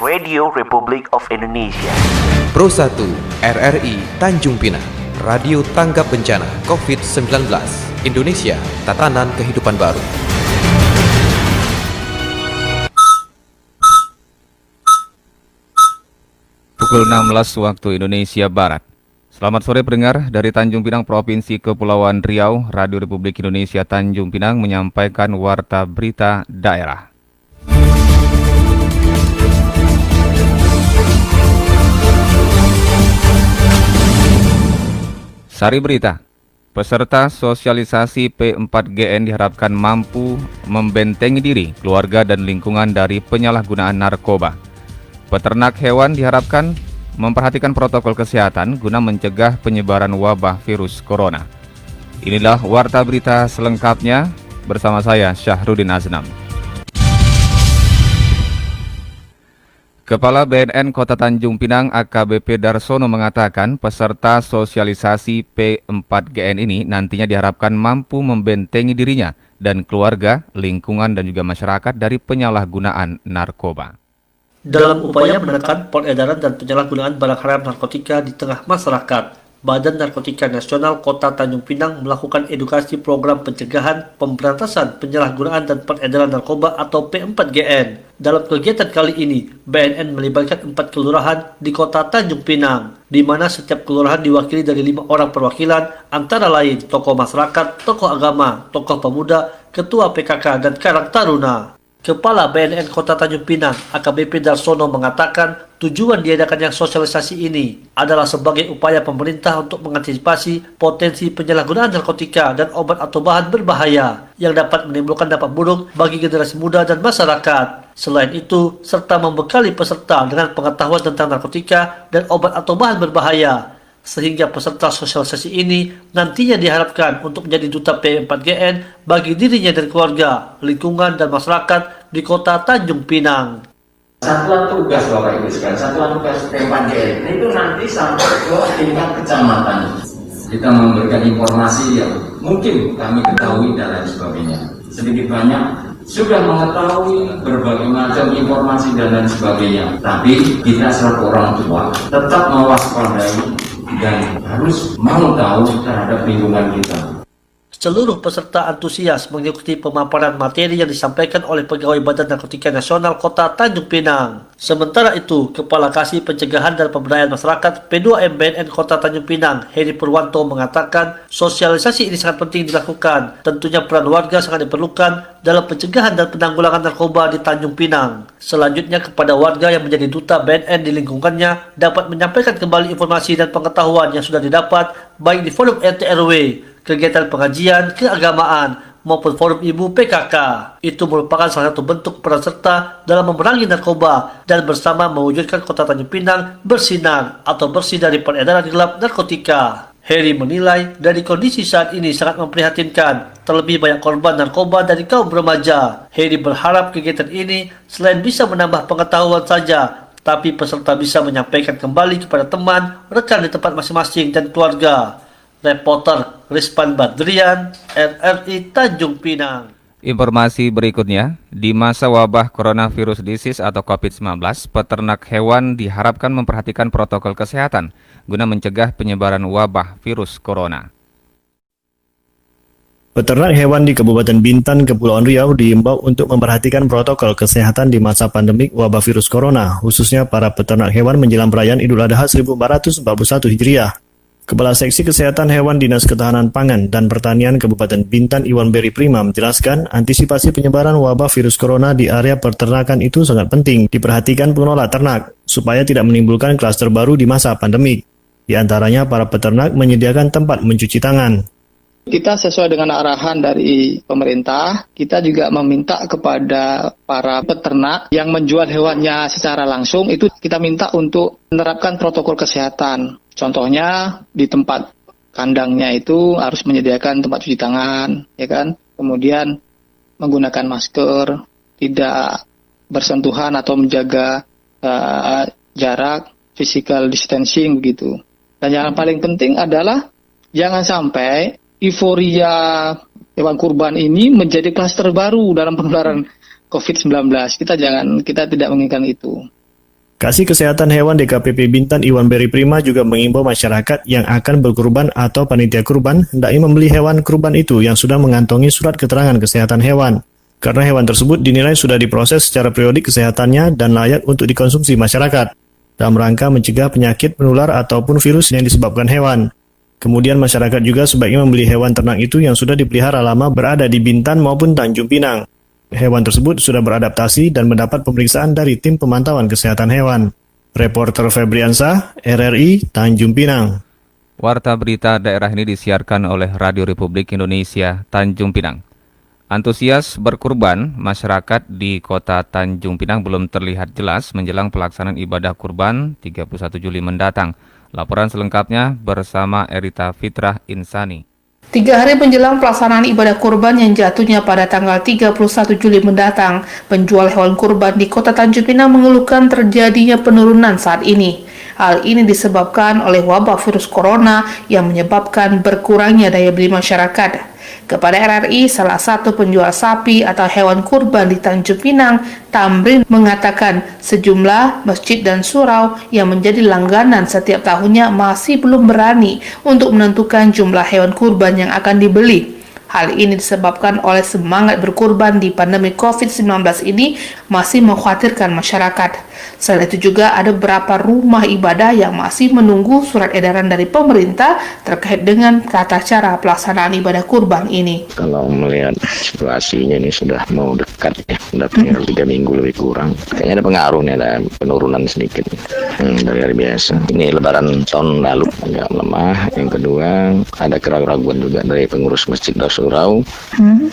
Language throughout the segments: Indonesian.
Radio Republik of Indonesia. Pro 1 RRI Tanjung Pinang, Radio Tanggap Bencana COVID-19 Indonesia, Tatanan Kehidupan Baru. Pukul 16 waktu Indonesia Barat. Selamat sore pendengar, dari Tanjung Pinang, Provinsi Kepulauan Riau, Radio Republik Indonesia Tanjung Pinang menyampaikan warta berita daerah. Sari berita, peserta sosialisasi P4GN diharapkan mampu membentengi diri, keluarga dan lingkungan dari penyalahgunaan narkoba. Peternak hewan diharapkan memperhatikan protokol kesehatan guna mencegah penyebaran wabah virus corona. Inilah warta berita selengkapnya bersama saya Syahrudin Aznam. Kepala BNN Kota Tanjung Pinang AKBP Darsono mengatakan peserta sosialisasi P4GN ini nantinya diharapkan mampu membentengi dirinya dan keluarga, lingkungan dan juga masyarakat dari penyalahgunaan narkoba. Dalam upaya menekan peredaran dan penyalahgunaan barang haram narkotika di tengah masyarakat, Badan Narkotika Nasional Kota Tanjung Pinang melakukan edukasi program pencegahan, pemberantasan, penyalahgunaan dan peredaran narkoba atau P4GN. Dalam kegiatan kali ini, BNN melibatkan 4 kelurahan di Kota Tanjung Pinang, di mana setiap kelurahan diwakili dari 5 orang perwakilan, antara lain tokoh masyarakat, tokoh agama, tokoh pemuda, ketua PKK dan Karang Taruna. Kepala BNN Kota Tanjung Pinang, AKBP Darsono mengatakan tujuan diadakannya sosialisasi ini adalah sebagai upaya pemerintah untuk mengantisipasi potensi penyalahgunaan narkotika dan obat atau bahan berbahaya yang dapat menimbulkan dampak buruk bagi generasi muda dan masyarakat. Selain itu, serta membekali peserta dengan pengetahuan tentang narkotika dan obat atau bahan berbahaya, sehingga peserta sosialisasi ini nantinya diharapkan untuk menjadi duta P4GN bagi dirinya dan keluarga, lingkungan, dan masyarakat di Kota Tanjung Pinang. Satuan tugas Bapak Ibu sekalian, satuan tugas P4GN itu nanti sampai ke tingkat kecamatan. Kita memberikan informasi yang mungkin kami ketahui dan lain sebagainya. Sedikit banyak sudah mengetahui berbagai macam informasi dan lain sebagainya. Tapi kita selaku orang tua tetap mewaspadai dan harus mau tahu terhadap lingkungan kita. Seluruh peserta antusias mengikuti pemaparan materi yang disampaikan oleh Pegawai Badan Narkotika Nasional Kota Tanjung Pinang. Sementara itu, Kepala Kasih Pencegahan dan Pemberdayaan Masyarakat P2M BNN Kota Tanjung Pinang, Heri Purwanto mengatakan sosialisasi ini sangat penting dilakukan. Tentunya peran warga sangat diperlukan dalam pencegahan dan penanggulangan narkoba di Tanjung Pinang. Selanjutnya, kepada warga yang menjadi duta BNN di lingkungannya dapat menyampaikan kembali informasi dan pengetahuan yang sudah didapat baik di forum RT RW, kegiatan pengajian, keagamaan, maupun forum ibu PKK. Itu merupakan salah satu bentuk peran serta dalam memerangi narkoba dan bersama mewujudkan Kota Tanjung Pinang bersinar atau bersih dari peredaran gelap narkotika. Heri menilai dari kondisi saat ini sangat memprihatinkan, terlebih banyak korban narkoba dari kaum remaja. Heri berharap kegiatan ini selain bisa menambah pengetahuan saja, tapi peserta bisa menyampaikan kembali kepada teman, rekan di tempat masing-masing dan keluarga. Reporter Rizpan Badrian, RRI Tanjung Pinang. Informasi berikutnya, di masa wabah coronavirus disease atau COVID-19, peternak hewan diharapkan memperhatikan protokol kesehatan guna mencegah penyebaran wabah virus corona. Peternak hewan di Kabupaten Bintan, Kepulauan Riau diimbau untuk memperhatikan protokol kesehatan di masa pandemik wabah virus corona, khususnya para peternak hewan menjelang perayaan Idul Adha 1441 Hijriah. Kepala Seksi Kesehatan Hewan Dinas Ketahanan Pangan dan Pertanian Kabupaten Bintan Iwan Beri Prima menjelaskan antisipasi penyebaran wabah virus corona di area peternakan itu sangat penting diperhatikan pengelola ternak supaya tidak menimbulkan klaster baru di masa pandemik. Di antaranya para peternak menyediakan tempat mencuci tangan. Kita sesuai dengan arahan dari pemerintah, kita juga meminta kepada para peternak yang menjual hewannya secara langsung, itu kita minta untuk menerapkan protokol kesehatan. Contohnya di tempat kandangnya itu harus menyediakan tempat cuci tangan, ya kan? Kemudian menggunakan masker, tidak bersentuhan atau menjaga jarak, physical distancing begitu. Dan yang paling penting adalah jangan sampai euforia hewan kurban ini menjadi klaster baru dalam penularan COVID-19. Kita tidak menginginkan itu. Kasih Kesehatan Hewan DKPP Bintan Iwan Beri Prima juga mengimbau masyarakat yang akan berkurban atau panitia kurban hendaknya membeli hewan kurban itu yang sudah mengantongi surat keterangan kesehatan hewan. Karena hewan tersebut dinilai sudah diproses secara periodik kesehatannya dan layak untuk dikonsumsi masyarakat, dalam rangka mencegah penyakit menular ataupun virus yang disebabkan hewan. Kemudian masyarakat juga sebaiknya membeli hewan ternak itu yang sudah dipelihara lama berada di Bintan maupun Tanjung Pinang. Hewan tersebut sudah beradaptasi dan mendapat pemeriksaan dari tim pemantauan kesehatan hewan. Reporter Febriansah, RRI, Tanjung Pinang. Warta berita daerah ini disiarkan oleh Radio Republik Indonesia, Tanjung Pinang. Antusias berkurban masyarakat di kota Tanjung Pinang belum terlihat jelas menjelang pelaksanaan ibadah kurban 31 Juli mendatang. Laporan selengkapnya bersama Erita Fitrah Insani. 3 hari menjelang pelaksanaan ibadah kurban yang jatuhnya pada tanggal 31 Juli mendatang, penjual hewan kurban di kota Tanjung Pinang mengeluhkan terjadinya penurunan saat ini. Hal ini disebabkan oleh wabah virus corona yang menyebabkan berkurangnya daya beli masyarakat. Kepada RRI, salah satu penjual sapi atau hewan kurban di Tanjung Pinang, Tamrin, mengatakan sejumlah masjid dan surau yang menjadi langganan setiap tahunnya masih belum berani untuk menentukan jumlah hewan kurban yang akan dibeli. Hal ini disebabkan oleh semangat berkurban di pandemi COVID-19 ini masih mengkhawatirkan masyarakat. Selain itu juga ada beberapa rumah ibadah yang masih menunggu surat edaran dari pemerintah terkait dengan tata cara pelaksanaan ibadah kurban ini. Kalau melihat situasinya ini sudah mau dekat ya, sudah tinggal 3 minggu lebih kurang. Kayaknya ada pengaruhnya, ada penurunan sedikit dari hari biasa. Ini lebaran tahun lalu agak melemah. Yang kedua, ada keraguan juga dari pengurus masjid dan surau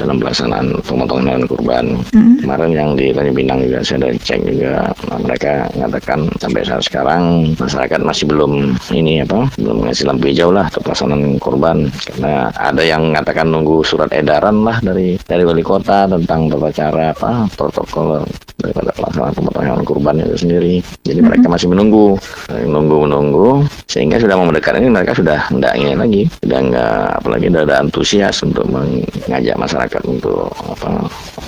dalam pelaksanaan pemotongan hewan kurban. Kemarin yang di Tanjung Pinang juga saya ada cek juga, mereka mengatakan sampai saat sekarang masyarakat masih belum ngasih lampu hijau lah untuk pelaksanaan kurban, karena ada yang mengatakan nunggu surat edaran lah dari wali kota tentang tata cara protokol daripada pelaksanaan pemotongan hewan kurban itu sendiri. Jadi mereka masih menunggu sehingga sudah mau mendekat ini mereka sudah tidak ingin lagi, sudah nggak, apalagi ada antusias untuk mengajak masyarakat untuk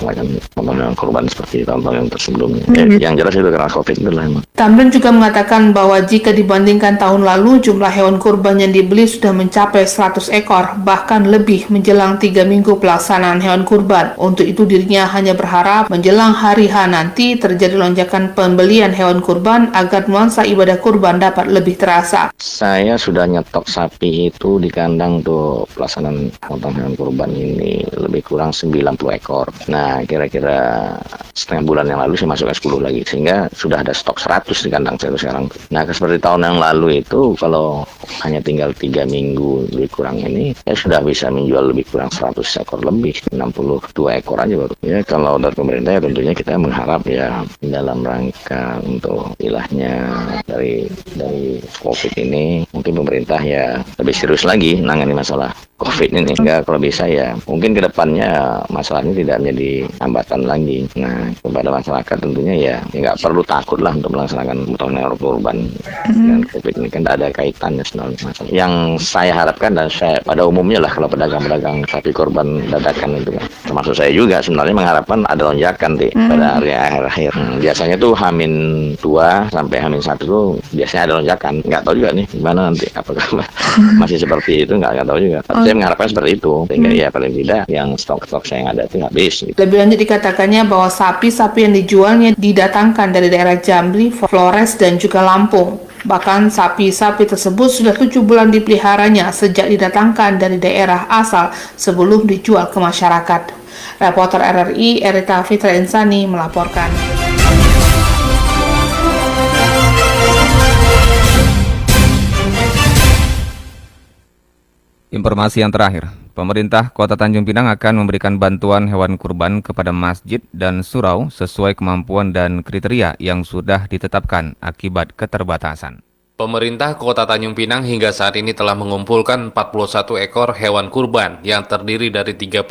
melakukan pemotongan hewan kurban seperti tahun-tahun yang sebelumnya. Yang jelas itu karena COVID itu lah. Tamrin juga mengatakan bahwa jika dibandingkan tahun lalu, jumlah hewan kurban yang dibeli sudah mencapai 100 ekor, bahkan lebih menjelang 3 minggu pelaksanaan hewan kurban. Untuk itu dirinya hanya berharap menjelang hari H nanti terjadi lonjakan pembelian hewan kurban agar nuansa ibadah kurban dapat lebih terasa. Saya sudah nyetok sapi itu di kandang untuk pelaksanaan pemotongan hewan kurban ini lebih kurang 90 ekor. Nah, kira-kira setengah bulan yang lalu saya masukkan 10 lagi, sehingga sudah ada stok 100 di kandang saya sekarang. Nah, seperti tahun yang lalu itu kalau hanya tinggal 3 minggu lebih kurang ini, saya sudah bisa menjual lebih kurang 100 ekor lebih, 62 ekor aja baru. Ya, kalau dari pemerintah ya tentunya kita mengharap ya dalam rangka untuk ilahnya dari COVID ini, mungkin pemerintah ya lebih serius lagi menangani masalah COVID ini. Sehingga kalau bisa ya mungkin ke depannya masalah ini tidak menjadi hambatan lagi. Nah, kepada masyarakat tentunya ya nggak perlu takut lah untuk melaksanakan pemotongan hewan kurban dengan COVID ini, kan tidak ada kaitannya sebenarnya masalah. Yang saya harapkan dan saya pada umumnya lah kalau pedagang-pedagang sapi kurban dadakan itu kan, termasuk saya juga sebenarnya mengharapkan ada lonjakan pada hari akhir-akhir. Biasanya tuh H-2 sampai H-1 tuh biasanya ada lonjakan. Nggak tahu juga nih gimana nanti, apakah masih seperti itu, nggak tahu juga. Tapi saya mengharapkan seperti itu, sehingga ya paling tidak yang stok-stok saya yang ada itu habis. Gitu. Lebih lanjut dikatakannya bahwa sapi-sapi yang dijualnya didatangkan dari daerah Jambi, Flores, dan juga Lampung. Bahkan sapi-sapi tersebut sudah 7 bulan dipeliharanya sejak didatangkan dari daerah asal sebelum dijual ke masyarakat. Reporter RRI Erita Fitra Insani melaporkan. Informasi yang terakhir, pemerintah Kota Tanjung Pinang akan memberikan bantuan hewan kurban kepada masjid dan surau sesuai kemampuan dan kriteria yang sudah ditetapkan akibat keterbatasan. Pemerintah Kota Tanjung Pinang hingga saat ini telah mengumpulkan 41 ekor hewan kurban yang terdiri dari 38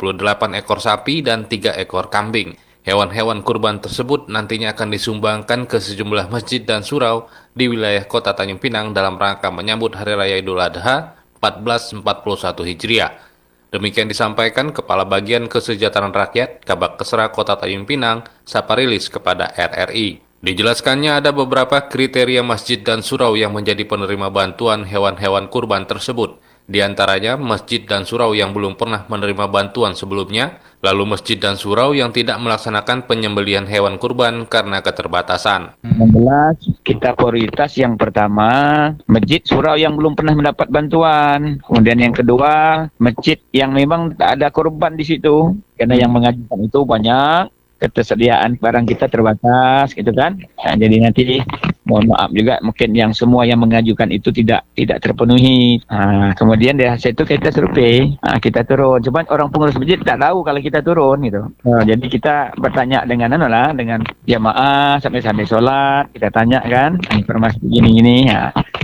ekor sapi dan 3 ekor kambing. Hewan-hewan kurban tersebut nantinya akan disumbangkan ke sejumlah masjid dan surau di wilayah Kota Tanjung Pinang dalam rangka menyambut Hari Raya Idul Adha 1441 Hijriah. Demikian disampaikan Kepala Bagian Kesejahteraan Rakyat Kabak Kesra Kota Tanjung Pinang, Saparilis kepada RRI. Dijelaskannya ada beberapa kriteria masjid dan surau yang menjadi penerima bantuan hewan-hewan kurban tersebut. Di antaranya masjid dan surau yang belum pernah menerima bantuan sebelumnya, lalu masjid dan surau yang tidak melaksanakan penyembelihan hewan kurban karena keterbatasan. Yang jelas kita prioritas yang pertama masjid surau yang belum pernah mendapat bantuan. Kemudian yang kedua masjid yang memang tak ada kurban di situ karena yang mengajukan itu banyak. Ketersediaan barang kita terbatas gitu kan. Nah, jadi nanti mohon maaf juga mungkin yang semua yang mengajukan itu tidak terpenuhi. Kemudian dari hasil itu kita survei, kita turun. Cuma orang pengurus masjid tak tahu kalau kita turun gitu. Jadi kita bertanya dengan dengan jamaah sampai sholat, kita tanya kan informasi gini-gini.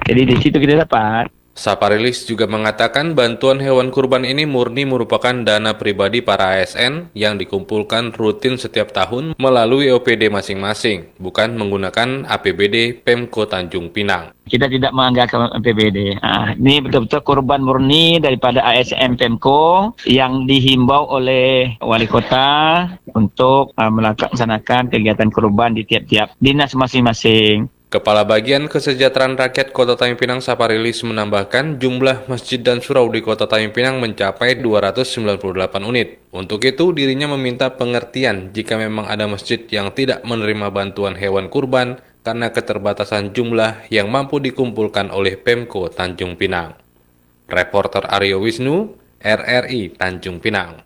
Jadi di situ kita dapat. Saparilis juga mengatakan bantuan hewan kurban ini murni merupakan dana pribadi para ASN yang dikumpulkan rutin setiap tahun melalui OPD masing-masing, bukan menggunakan APBD Pemko Tanjung Pinang. Kita tidak menganggarkan APBD. Ini betul-betul kurban murni daripada ASN Pemko yang dihimbau oleh wali kota untuk melaksanakan kegiatan kurban di tiap-tiap dinas masing-masing. Kepala Bagian Kesejahteraan Rakyat Kota Tanjung Pinang Saparilis menambahkan jumlah masjid dan surau di Kota Tanjung Pinang mencapai 298 unit. Untuk itu dirinya meminta pengertian jika memang ada masjid yang tidak menerima bantuan hewan kurban karena keterbatasan jumlah yang mampu dikumpulkan oleh Pemko Tanjung Pinang. Reporter Aryo Wisnu, RRI Tanjung Pinang.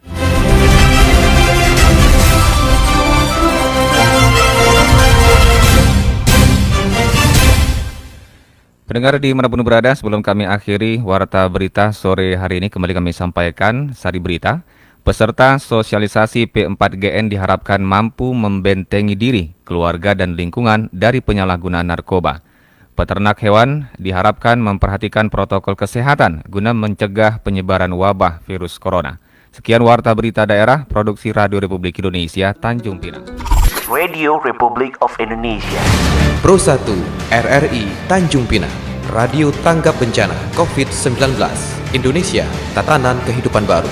Pendengar di manapun berada, sebelum kami akhiri warta berita sore hari ini, kembali kami sampaikan sari berita. Peserta sosialisasi P4GN diharapkan mampu membentengi diri, keluarga dan lingkungan dari penyalahgunaan narkoba. Peternak hewan diharapkan memperhatikan protokol kesehatan guna mencegah penyebaran wabah virus corona. Sekian warta berita daerah, produksi Radio Republik Indonesia, Tanjung Pinang. Radio Republic of Indonesia. Pro 1 RRI Tanjung Pinang, Radio Tanggap Bencana COVID-19, Indonesia, Tatanan Kehidupan Baru.